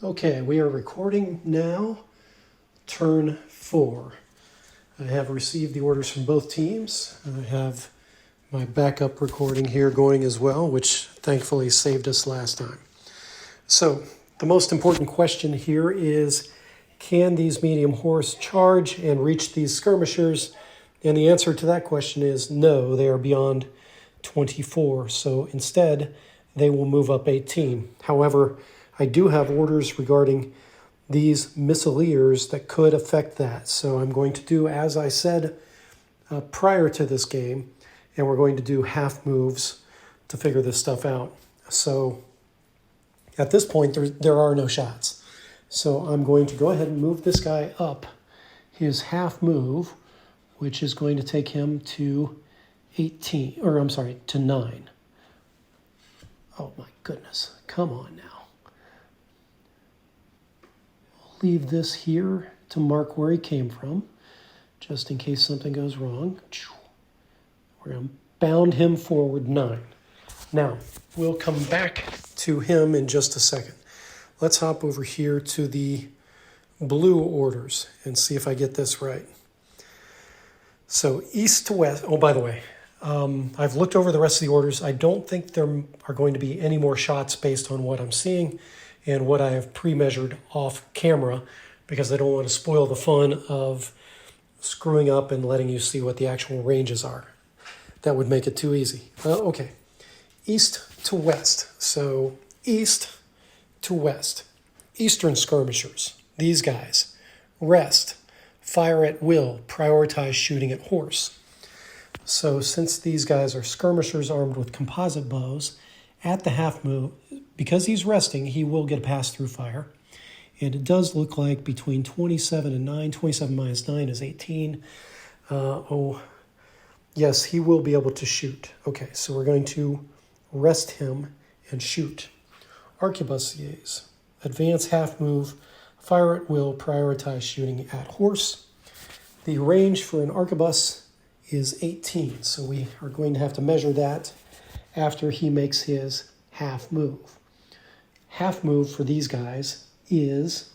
Okay, we are recording now, turn 4. I have received the orders from both teams. I have my backup recording here going as well, which thankfully saved us last time. So the most important question here is, can these medium horse charge and reach these skirmishers? And the answer to that question is no, they are beyond 24. So instead, they will move up 18. However, I do have orders regarding these missileers that could affect that. So I'm going to do, as I said prior to this game, and we're going to do half moves to figure this stuff out. So at this point, there are no shots. So I'm going to go ahead and move this guy up his half move, which is going to take him to 18, or I'm sorry, to 9. Oh my goodness, come on now. Leave this here to mark where he came from, just in case something goes wrong. We're going to bound him forward 9. Now, we'll come back to him in just a second. Let's hop over here to the blue orders and see if I get this right. So east to west, oh, by the way, I've looked over the rest of the orders. I don't think there are going to be any more shots based on what I'm seeing and what I have pre-measured off camera, because I don't want to spoil the fun of screwing up and letting you see what the actual ranges are. That would make it too easy. Okay, east to west. So east to west. Eastern skirmishers, these guys. Rest, fire at will, prioritize shooting at horse. So since these guys are skirmishers armed with composite bows, at the half move, because he's resting, he will get a pass-through fire. And it does look like between 27 and 9, 27 minus 9 is 18. Yes, he will be able to shoot. Okay, so we're going to rest him and shoot. Arquebusiers, advance half move, fire at will, prioritize shooting at horse. The range for an arquebus is 18, so we are going to have to measure that after he makes his half move. Half move for these guys is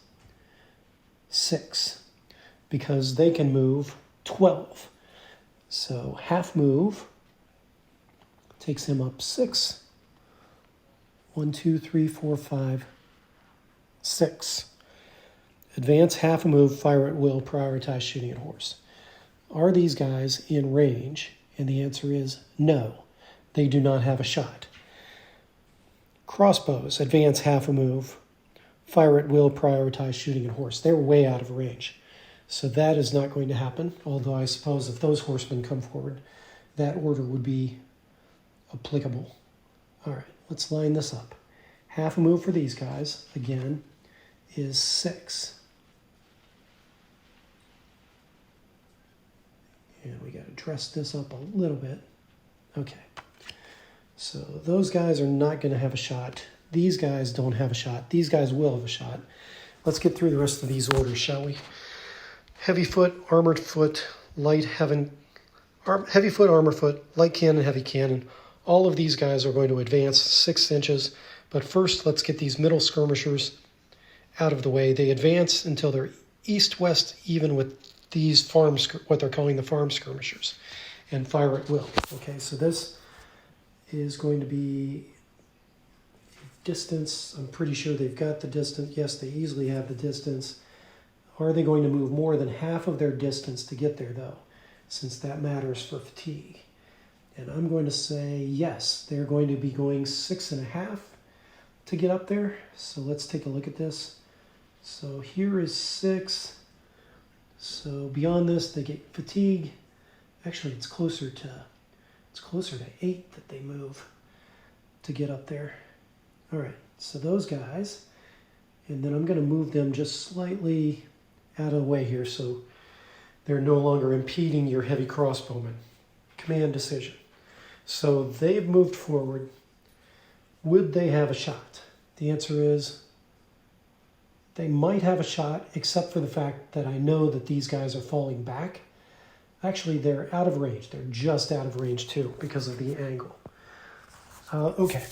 6, because they can move 12. So half move takes him up 6. 1, 2, 3, 4, 5, 6. Advance half a move, fire at will, prioritize shooting at horse. Are these guys in range? And the answer is no. They do not have a shot. Crossbows, advance half a move, fire at will, prioritize shooting at horse. They're way out of range. So that is not going to happen, although I suppose if those horsemen come forward, that order would be applicable. All right, let's line this up. Half a move for these guys, again, is 6. And we got to dress this up a little bit. Okay. So those guys are not going to have a shot. These guys don't have a shot. These guys will have a shot. Let's get through the rest of these orders, shall we? Heavy foot, armored foot, heavy foot, armor foot, light cannon, heavy cannon. All of these guys are going to advance 6 inches. But first, let's get these middle skirmishers out of the way. They advance until they're east-west, even with these what they're calling the farm skirmishers, and fire at will. Okay, so this is going to be distance. I'm pretty sure they've got the distance. Yes, they easily have the distance. Are they going to move more than half of their distance to get there, though, since that matters for fatigue? And I'm going to say yes. They're going to be going 6.5 to get up there. So let's take a look at this. So here is 6. So beyond this, they get fatigue. Actually, it's closer to 8 that they move to get up there. All right, so those guys, and then I'm going to move them just slightly out of the way here so they're no longer impeding your heavy crossbowmen. Command decision. So they've moved forward. Would they have a shot? The answer is they might have a shot, except for the fact that I know that these guys are falling back. Actually, they're out of range. They're just out of range too because of the angle. Okay.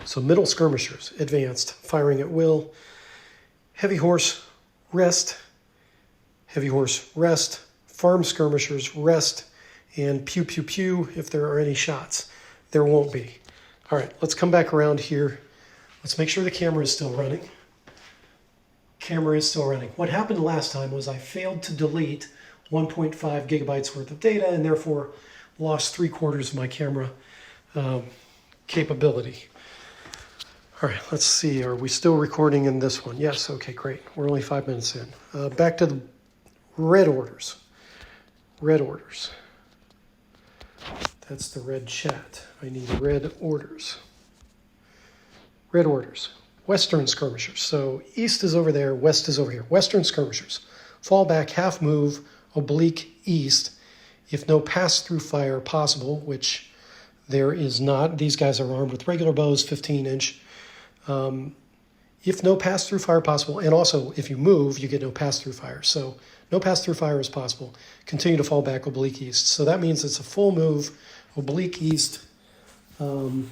So middle skirmishers, advanced, firing at will, heavy horse, rest, heavy horse, rest, farm skirmishers, rest, and pew, pew, pew if there are any shots. There won't be. All right, let's come back around here. Let's make sure the camera is still running. Camera is still running. What happened last time was I failed to delete 1.5 gigabytes worth of data and therefore lost 3/4 of my camera capability. All right, let's see. Are we still recording in this one? Yes, okay, great. We're only 5 minutes in. Back to the red orders. Red orders. That's the red chat. I need red orders. Red orders. Western skirmishers. So east is over there, west is over here. Western skirmishers. Fall back, half move, oblique east. If no pass-through fire possible, which there is not. These guys are armed with regular bows, 15-inch. If no pass-through fire possible, and also if you move, you get no pass-through fire. So no pass-through fire is possible. Continue to fall back oblique east. So that means it's a full move, oblique east. And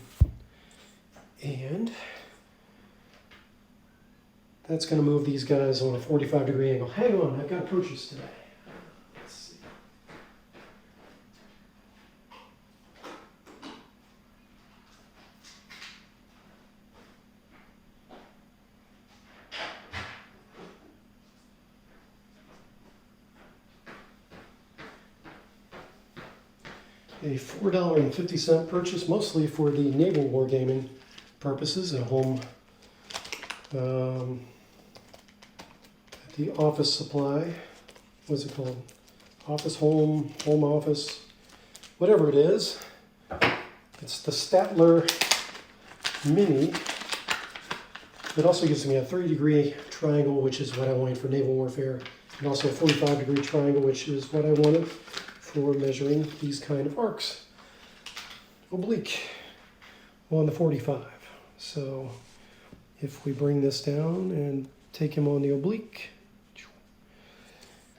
that's going to move these guys on a 45-degree angle. Hang on, I've got approaches today. Let's see. A $4.50 purchase, mostly for the naval wargaming purposes at home. At the office supply, what's it called? Office home, home office, whatever it is. It's the Statler Mini. It also gives me a 30-degree triangle, which is what I wanted for naval warfare, and also a 45-degree triangle, which is what I wanted for measuring these kind of arcs. Oblique on the 45. So if we bring this down and take him on the oblique,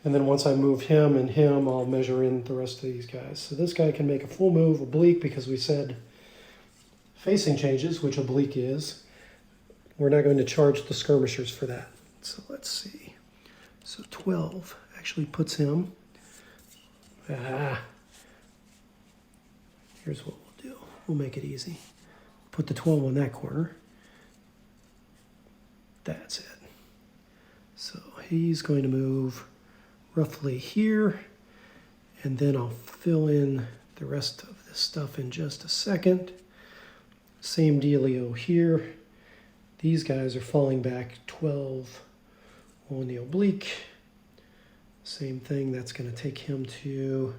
and then once I move him and him, I'll measure in the rest of these guys. So this guy can make a full move oblique because we said facing changes, which oblique is. We're not going to charge the skirmishers for that. So let's see. So 12 actually puts him. Here's what we'll do. We'll make it easy. Put the 12 on that corner. That's it. So he's going to move roughly here, and then I'll fill in the rest of this stuff in just a second. Same dealio here. These guys are falling back 12 on the oblique. Same thing, that's going to take him to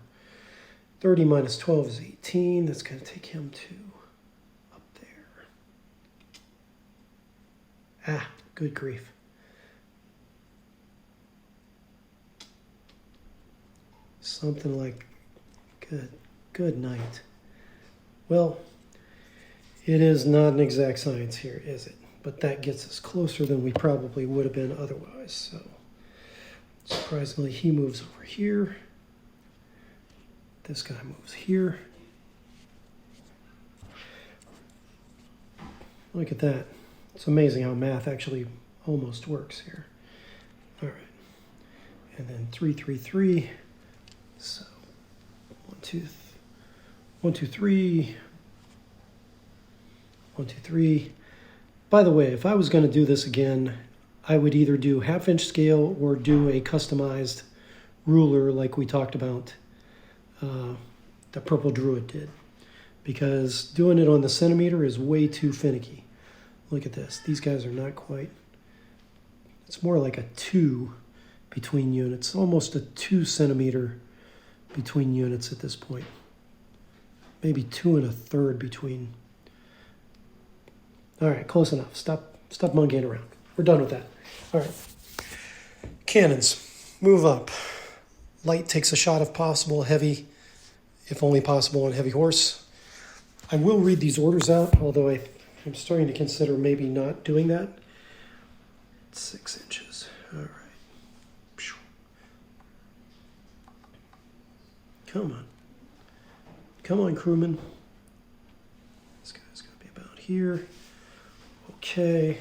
30 minus 12 is 18. That's going to take him to up there. Good grief. Something like good night. Well, it is not an exact science here, is it? But that gets us closer than we probably would have been otherwise. So surprisingly, he moves over here. This guy moves here. Look at that. It's amazing how math actually almost works here. All right. And then 3, 3, 3. So 1, 2, 3. 1, 2, 3. By the way, if I was going to do this again, I would either do half-inch scale or do a customized ruler like we talked about the Purple Druid did. Because doing it on the centimeter is way too finicky. Look at this. These guys are not quite. It's more like a 2 between units. Almost a 2 centimeter between units at this point. Maybe 2 1/3 between. All right, close enough. Stop monkeying around. We're done with that. All right. Cannons. Move up. Light takes a shot if possible. Heavy, if only possible, on heavy horse. I will read these orders out, although I'm starting to consider maybe not doing that. 6 inches. All right. Come on. Come on, crewman. This guy's going to be about here. Okay.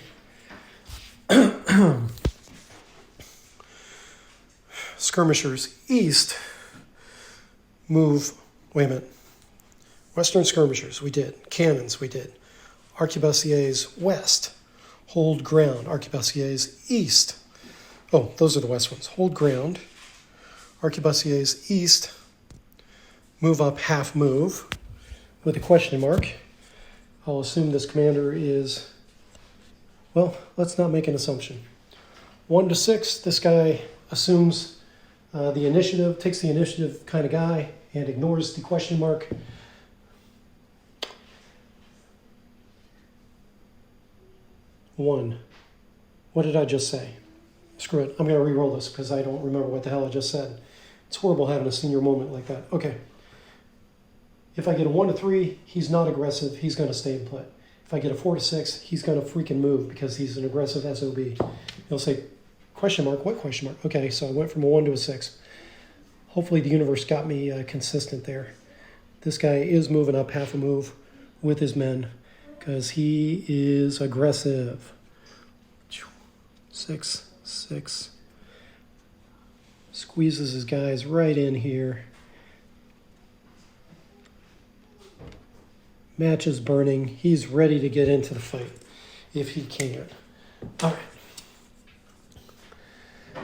Skirmishers east move. Wait a minute. Western skirmishers, we did. Cannons, we did. Arquebusiers west, hold ground. Arquebusiers east. Oh, those are the west ones. Hold ground. Arquebusiers east, move up, half move, with a question mark. I'll assume this commander is, well, let's not make an assumption. 1 to 6, this guy assumes the initiative, takes the initiative kind of guy, and ignores the question mark. One. What did I just say? Screw it. I'm going to re-roll this because I don't remember what the hell I just said. It's horrible having a senior moment like that. Okay. If I get a 1 to 3, he's not aggressive. He's going to stay and play. If I get a 4 to 6, he's going to freaking move because he's an aggressive SOB. He'll say, question mark, what question mark? Okay, so I went from a 1 to a 6. Hopefully the universe got me consistent there. This guy is moving up half a move with his men because he is aggressive. 6, 6. Squeezes his guys right in here. Match is burning. He's ready to get into the fight if he can. All right.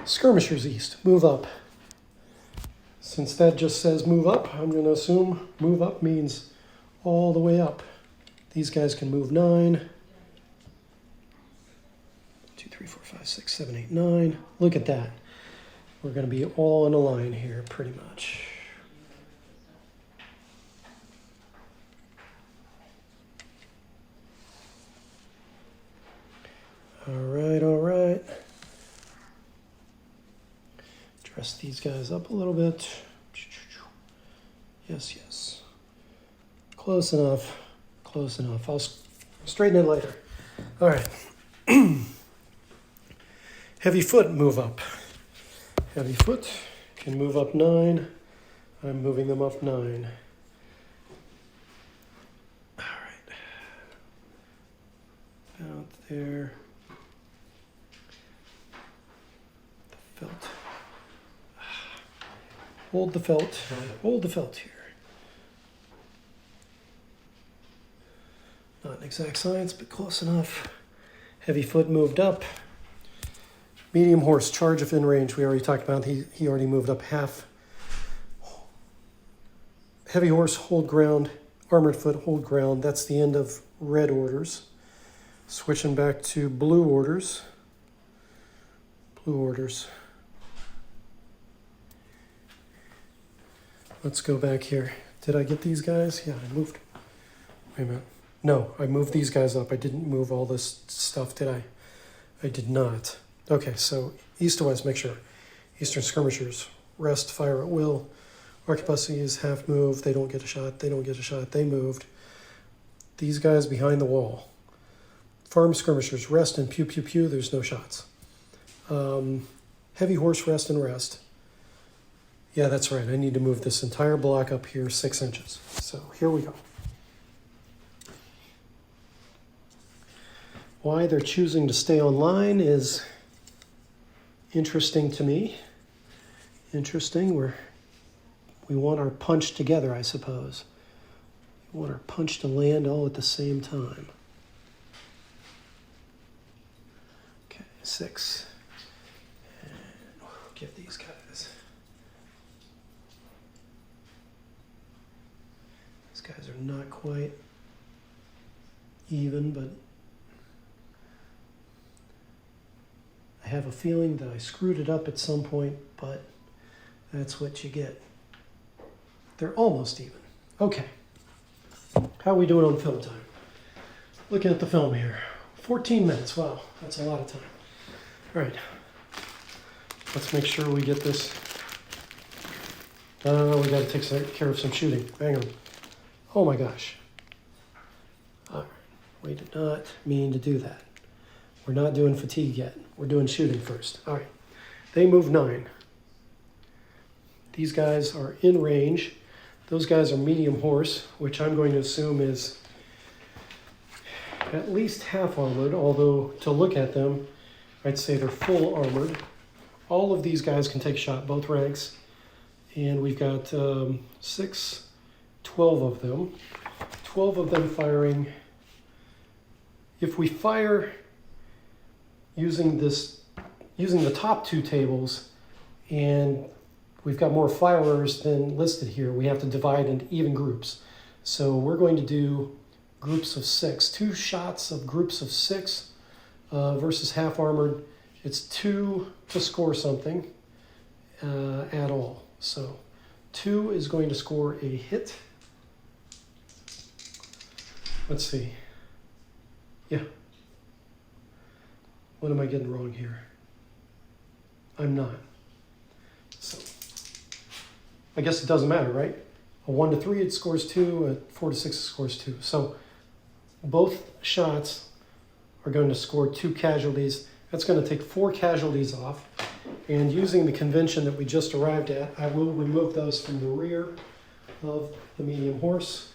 Skirmishers east, move up. Since that just says move up, I'm going to assume move up means all the way up. These guys can move 9. 2, 3, 4, 5, 6, 7, 8, 9. Look at that. We're going to be all in a line here, pretty much. All right, all right. Dress these guys up a little bit. Yes, yes. Close enough. Close enough. I'll straighten it later. All right. Heavy foot, move up. Heavy foot can move up 9. I'm moving them up 9. All right. Out there. The felt. Hold the felt. Hold the felt here. Not an exact science, but close enough. Heavy foot moved up. Medium horse, charge if in range. We already talked about he already moved up half. Heavy horse, hold ground. Armored foot, hold ground. That's the end of red orders. Switching back to blue orders. Blue orders. Let's go back here. Did I get these guys? Yeah, I moved. Wait a minute. No, I moved these guys up. I didn't move all this stuff, did I? I did not. Okay, so east to west, make sure. Eastern skirmishers, rest, fire at will. Arquebusiers, half move. They don't get a shot. They don't get a shot. They moved. These guys behind the wall. Farm skirmishers, rest and pew, pew, pew. There's no shots. Heavy horse, rest and rest. Yeah, that's right. I need to move this entire block up here 6 inches. So here we go. Why they're choosing to stay online is interesting to me. Interesting. We want our punch together, I suppose. We want our punch to land all at the same time. Okay, 6. And we'll give these guys. These guys are not quite even, but I have a feeling that I screwed it up at some point, but that's what you get. They're almost even. Okay. How are we doing on film time? Looking at the film here. 14 minutes. Wow, that's a lot of time. All right. Let's make sure we get this. We got to take care of some shooting. Hang on. Oh my gosh. All right. We did not mean to do that. We're not doing fatigue yet. We're doing shooting first. All right. They move 9. These guys are in range. Those guys are medium horse, which I'm going to assume is at least half armored, although to look at them, I'd say they're full armored. All of these guys can take a shot, both ranks. And we've got 12 of them. 12 of them firing. If we fire using the top two tables, and we've got more firers than listed here, we have to divide into even groups. So we're going to do groups of 6. 2 shots of groups of 6 versus half armored. It's 2 to score something at all. So 2 is going to score a hit. Let's see. Yeah. What am I getting wrong here? I'm not. So I guess it doesn't matter, right? A 1 to 3 it scores 2, a 4 to 6 it scores 2. So both shots are going to score 2 casualties. That's going to take 4 casualties off. And using the convention that we just arrived at, I will remove those from the rear of the medium horse.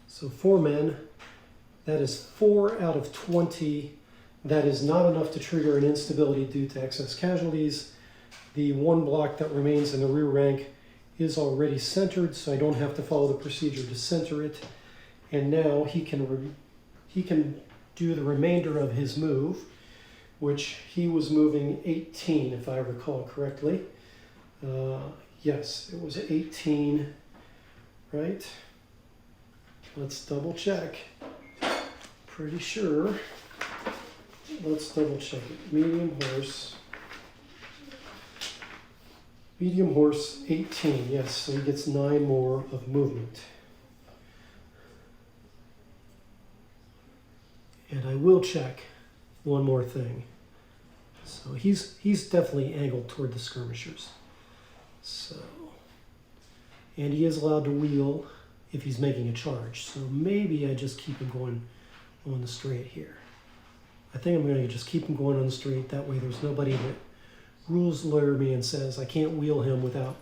So 4 men, that is 4 out of 20. That is not enough to trigger an instability due to excess casualties. The 1 block that remains in the rear rank is already centered, so I don't have to follow the procedure to center it. And now he can do the remainder of his move, which he was moving 18, if I recall correctly. Yes, it was 18, right? Let's double check. Pretty sure. Let's double check it. Medium horse. Medium horse 18, yes, so he gets 9 more of movement. And I will check one more thing. So he's definitely angled toward the skirmishers. So, and he is allowed to wheel if he's making a charge. So maybe I just keep him going on the straight here. I think I'm going to just keep him going on the straight. That way there's nobody that rules lawyer me and says I can't wheel him without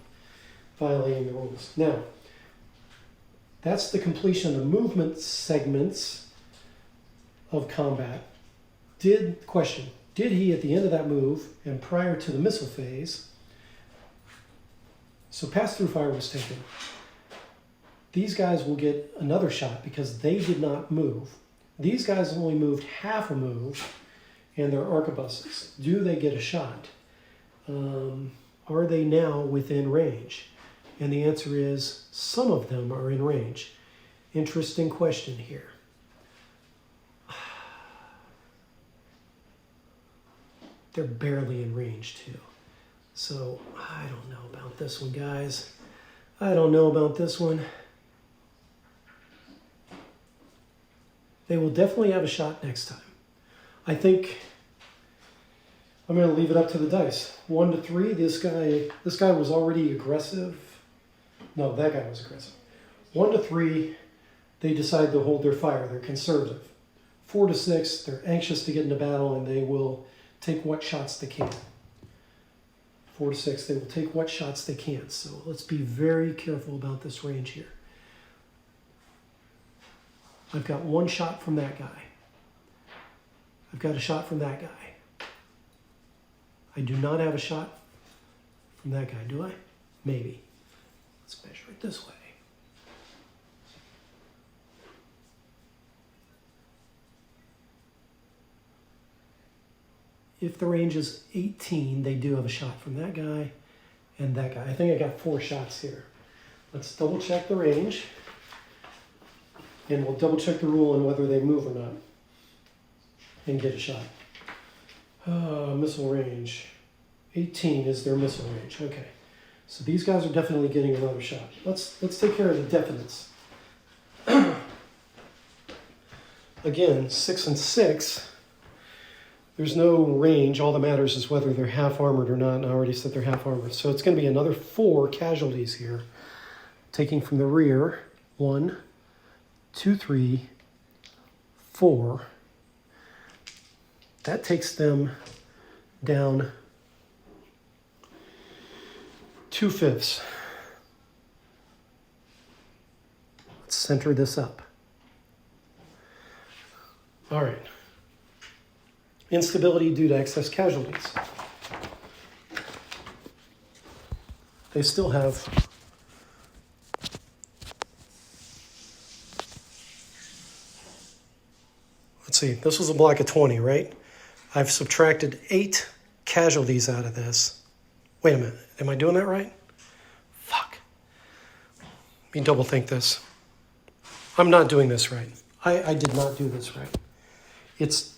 violating the rules. Now, that's the completion of the movement segments of combat. Did he at the end of that move and prior to the missile phase, so pass-through fire was taken. These guys will get another shot because they did not move. These guys only moved half a move and they're arquebuses. Do they get a shot? Are they now within range? And the answer is some of them are in range. Interesting question here. They're barely in range too. So I don't know about this one, guys. I don't know about this one. They will definitely have a shot next time. I think I'm going to leave it up to the dice. 1 to 3, this guy was already aggressive. No, that guy was aggressive. 1 to 3, they decide to hold their fire. They're conservative. 4 to 6, they're anxious to get into battle and they will take what shots they can. 4 to 6, they will take what shots they can. So let's be very careful about this range here. I've got 1 shot from that guy. I've got a shot from that guy. I do not have a shot from that guy, do I? Maybe. Let's measure it this way. If the range is 18, they do have a shot from that guy and that guy. I think I got 4 shots here. Let's double check the range. And we'll double check the rule on whether they move or not. And get a shot. Missile range. 18 is their missile range. Okay. So these guys are definitely getting another shot. Let's take care of the definites. Again, 6 and 6. There's no range. All that matters is whether they're half armored or not. And I already said they're half armored. So it's going to be another 4 casualties here. Taking from the rear. 1, 2, 3, 4. That takes them down 2/5. Let's center this up. All right. Instability due to excess casualties. They still have let's see, this was a block of 20, right? I've subtracted 8 casualties out of this. Wait a minute, am I doing that right? Fuck. Let me double think this. I'm not doing this right. I did not do this right. It's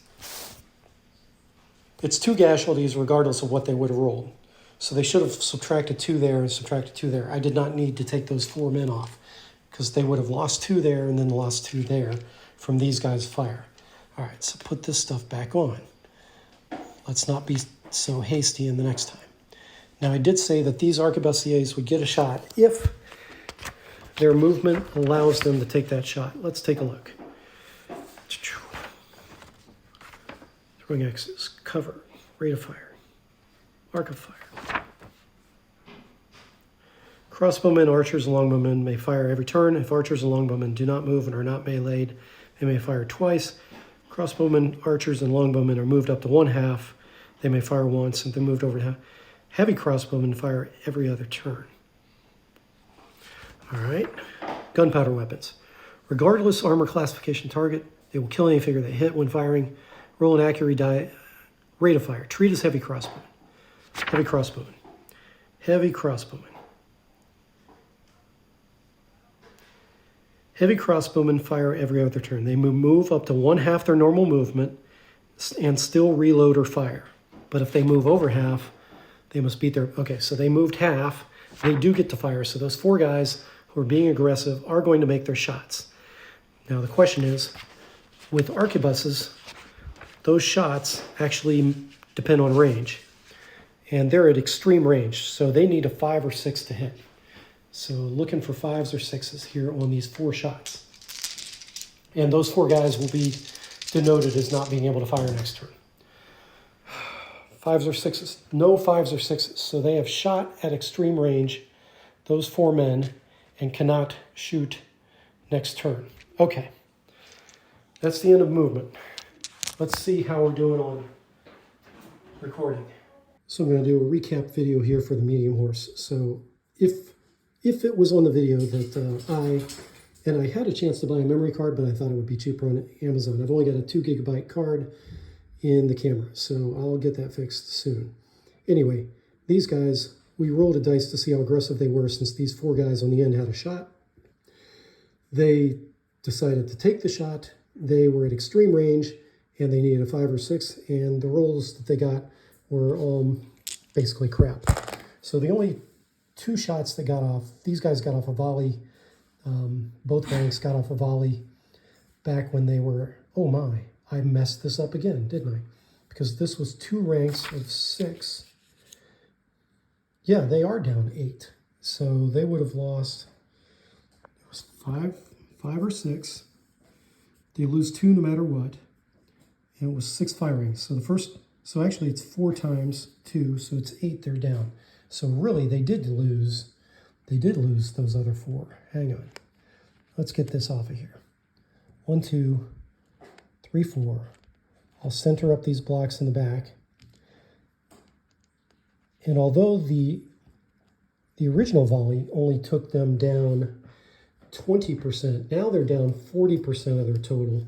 2 casualties regardless of what they would have rolled. So they should have subtracted 2 there and subtracted 2 there. I did not need to take those 4 men off because they would have lost 2 there and then lost 2 there from these guys' fire. All right, so put this stuff back on. Let's not be so hasty in the next time. Now, I did say that these arquebusiers would get a shot if their movement allows them to take that shot. Let's take a look. Throwing axes, cover, rate of fire, arc of fire. Crossbowmen, archers, and longbowmen may fire every turn. If archers and longbowmen do not move and are not meleeed, they may fire twice. Crossbowmen, archers, and longbowmen are moved up to 1/2. They may fire once if they're moved over to half. Heavy crossbowmen fire every other turn. All right. Gunpowder weapons. Regardless armor classification target, they will kill any figure they hit when firing. Roll an accurate rate of fire. Treat as heavy crossbowman. Heavy crossbowman. Heavy crossbowman. Heavy crossbowmen fire every other turn. They move up to 1/2 their normal movement and still reload or fire. But if they move over half, they must beat their... Okay, so they moved half. They do get to fire. So those 4 guys who are being aggressive are going to make their shots. Now the question is, with arquebuses, those shots actually depend on range. And they're at extreme range, so they need a 5 or 6 to hit. So looking for 5s or 6s here on these 4 shots. And those 4 guys will be denoted as not being able to fire next turn. 5s or 6s. No 5s or 6s. So they have shot at extreme range, those 4 men, and cannot shoot next turn. Okay. That's the end of movement. Let's see how we're doing on recording. So I'm going to do a recap video here for the medium horse. So if it was on the video that I had a chance to buy a memory card, but I thought it would be cheaper on Amazon. I've only got a 2 GB card in the camera, so I'll get that fixed soon. Anyway, these guys, we rolled a dice to see how aggressive they were since these 4 guys on the end had a shot. They decided to take the shot. They were at extreme range, and they needed a 5 or 6, and the rolls that they got were all basically crap. So the only 2 shots that got off, these guys got off a volley. Both ranks got off a volley back when they were, oh my, I messed this up again, didn't I? Because this was 2 ranks of 6. Yeah, they are down 8. So they would have lost, it was 5 or 6. They lose 2 no matter what. And it was 6 firings. So actually it's 4 times 2, so it's 8 they're down. So really they did lose those other 4. Hang on. Let's get this off of here. 1, 2, 3, 4. I'll center up these blocks in the back. And although the original volley only took them down 20%, now they're down 40% of their total.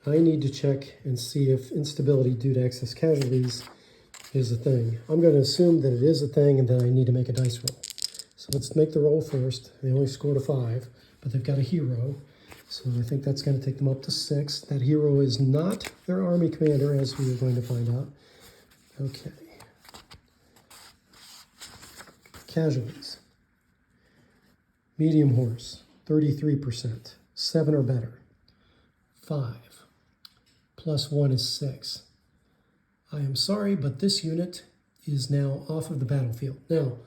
I need to check and see if instability due to excess casualties is a thing. I'm going to assume that it is a thing, and then I need to make a dice roll. So let's make the roll first. They only scored a 5, but they've got a hero. So I think that's going to take them up to 6. That hero is not their army commander, as we are going to find out. Okay. Casualties. Medium horse, 33%. 7 or better. 5. Plus 1 is 6. I am sorry, but this unit is now off of the battlefield. Now,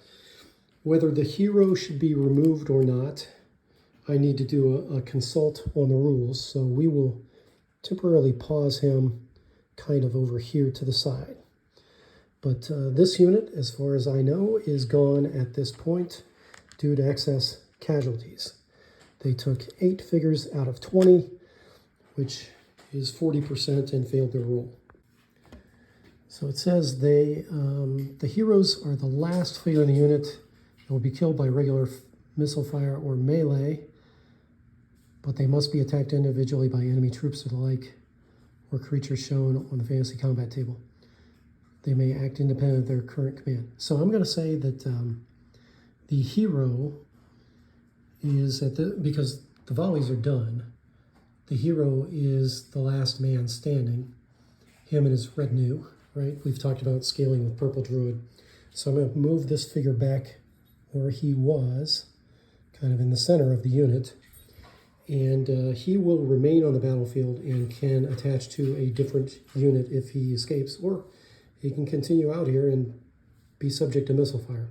whether the hero should be removed or not, I need to do a consult on the rules, so we will temporarily pause him kind of over here to the side. But this unit, as far as I know, is gone at this point due to excess casualties. They took 8 figures out of 20, which is 40% and failed their roll. So it says the heroes are the last figure in the unit and will be killed by regular missile fire or melee, but they must be attacked individually by enemy troops or the like, or creatures shown on the fantasy combat table. They may act independent of their current command. So I'm going to say that the hero is because the volleys are done, the hero is the last man standing, him and his retinue, right? We've talked about scaling with Purple Druid. So I'm going to move this figure back where he was, kind of in the center of the unit, and he will remain on the battlefield and can attach to a different unit if he escapes, or he can continue out here and be subject to missile fire.